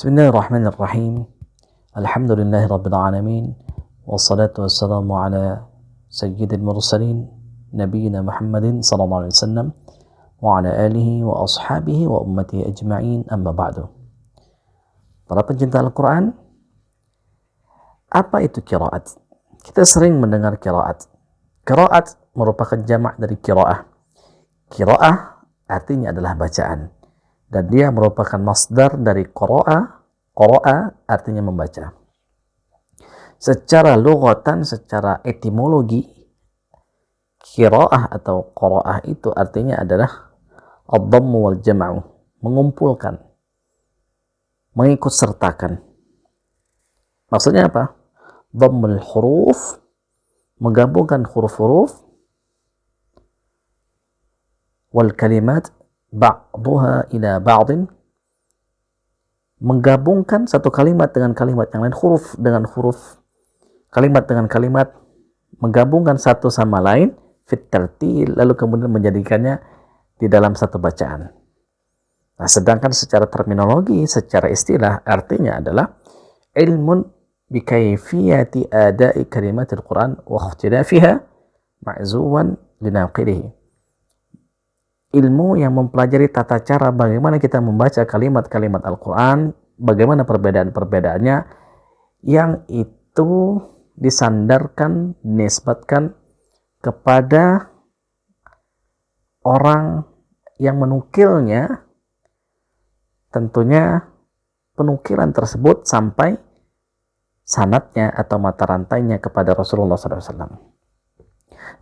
Bismillahirrahmanirrahim. Alhamdulillahi rabbil alamin. Wassalatu wassalamu ala sayyidil mursalin nabiyina Muhammadin sallallahu alaihi wasallam wa ala alihi wa ashabihi wa ummatihi ajma'in, amma ba'du. Para pencinta Al-Quran, apa itu qiraat? Kita sering mendengar qiraat. Qiraat merupakan jamak dari qiraah. Qiraah artinya adalah bacaan, dan dia merupakan masdar dari qara'a. Qara'a artinya membaca. Secara lughatan, secara etimologi, qiraah atau qaraah itu artinya adalah ad-dhammu wal jam'u, mengumpulkan, mengikut sertakan. Maksudnya apa? Dhammul huruf, menggabungkan huruf-huruf, wal kalimat ba'duha ila ba'din, menggabungkan satu kalimat dengan kalimat yang lain, huruf dengan huruf, kalimat dengan kalimat, menggabungkan satu sama lain, fit tartil, lalu kemudian menjadikannya di dalam satu bacaan. Nah, sedangkan secara terminologi, secara istilah, artinya adalah ilmun bikayfiyati ada'i kalimatil Quran wa ikhtilafiha ma'zuwan linaqilihi. Ilmu yang mempelajari tata cara bagaimana kita membaca kalimat-kalimat Al-Quran, bagaimana perbedaan-perbedaannya, yang itu disandarkan, dinisbatkan kepada orang yang menukilnya. Tentunya penukilan tersebut sampai sanadnya atau mata rantainya kepada Rasulullah SAW.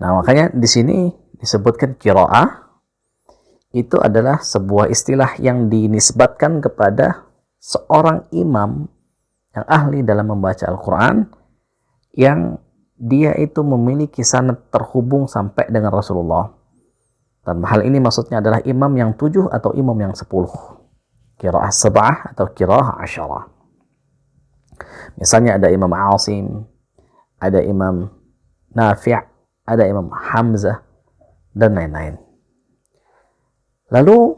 Nah, makanya di sini disebutkan qiraah. Itu adalah sebuah istilah yang dinisbatkan kepada seorang imam yang ahli dalam membaca Al-Quran, yang dia itu memiliki sanad terhubung sampai dengan Rasulullah. Dan hal ini maksudnya adalah imam yang 7 atau imam yang 10. Qiraah sab'ah atau qiraah asyarah. Misalnya ada Imam Asim, ada Imam Nafi', ada Imam Hamzah, dan lain-lain. Lalu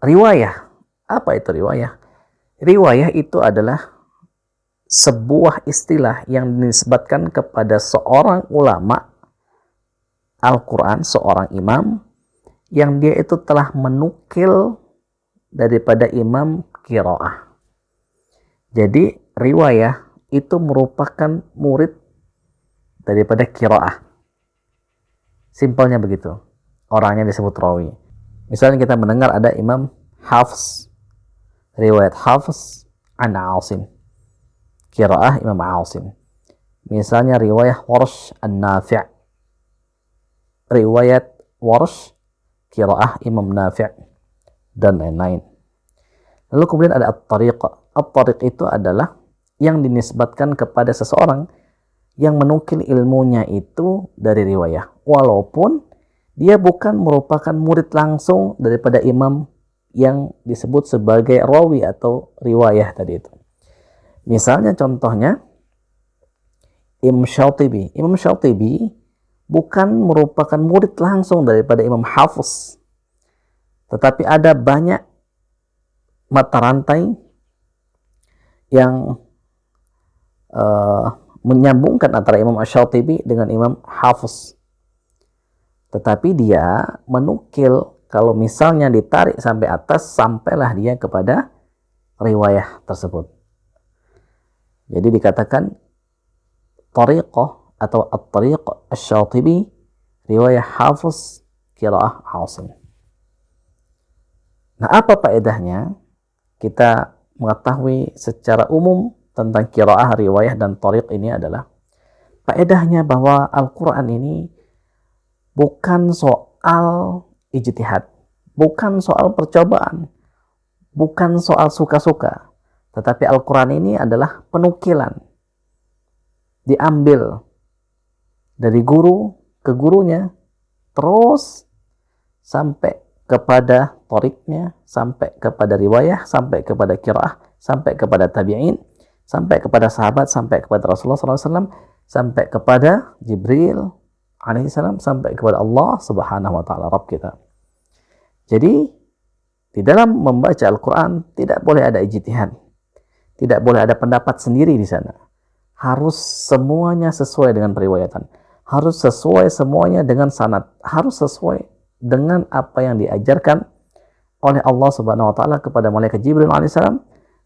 riwayah, apa itu riwayah? Riwayah itu adalah sebuah istilah yang dinisbatkan kepada seorang ulama Al-Quran, seorang imam, yang dia itu telah menukil daripada imam qiraah. Jadi riwayah itu merupakan murid daripada qiraah. Simpelnya begitu. Orangnya disebut rawi. Misalnya kita mendengar ada Imam Hafs, riwayat Hafs an Asim, qiraah Imam Asim. Misalnya riwayat Warsh an Nafi', riwayat Warsh, qiraah Imam Nafi', dan lain-lain. Lalu kemudian ada at-tariq. At-tariq itu adalah yang dinisbatkan kepada seseorang yang menukil ilmunya itu dari riwayah, walaupun dia bukan merupakan murid langsung daripada imam yang disebut sebagai rawi atau riwayah tadi itu. Misalnya contohnya Imam Syatibi. Imam Syatibi bukan merupakan murid langsung daripada Imam Hafiz, tetapi ada banyak mata rantai yang menyambungkan antara Imam Syatibi dengan Imam Hafiz. Tetapi dia menukil, kalau misalnya ditarik sampai atas, sampailah dia kepada riwayah tersebut. Jadi dikatakan tariqah atau at-tariq asy-Syatibi, riwayah Hafiz, qiraah Asim. Nah, apa faedahnya kita mengetahui secara umum tentang qiraah, riwayah, dan tariq ini adalah faedahnya bahwa Al-Quran ini bukan soal ijtihad, bukan soal percobaan, bukan soal suka-suka, tetapi Al-Quran ini adalah penukilan, diambil dari guru ke gurunya, terus sampai kepada thariqnya, sampai kepada riwayah, sampai kepada qiraah, sampai kepada tabi'in, sampai kepada sahabat, sampai kepada Rasulullah SAW, sampai kepada Jibril alaihissalam, sampai kepada Allah subhanahu wa ta'ala, Rabb kita. Jadi Di dalam membaca Al-Quran tidak boleh ada ijtihad, tidak boleh ada pendapat sendiri di sana. Harus semuanya sesuai dengan periwayatan, harus sesuai semuanya dengan sanad, harus sesuai dengan apa yang diajarkan oleh Allah Subhanahu wa taala kepada malaikat Jibril alaihissalam,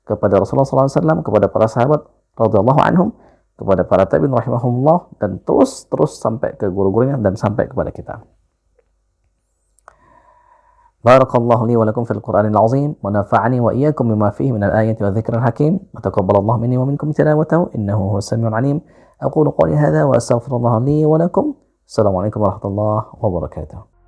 kepada Rasulullah SAW, kepada para sahabat radhiyallahu anhum, kepada para tabi'in rahimahumullah, dan terus sampai ke guru-gurunya dan sampai kepada kita. Barakallahu li wa lakum fil Qur'anil azim wa nafa'ani wa iyyakum bima fihi minal ayati wa dhikril hakim wa taqabbalallahu minni wa minkum tilawatahu innahu huwas samiul alim. Aqulu qawli hadha wa astaghfirullah li wa lakum. Assalamualaikum warahmatullahi wabarakatuh.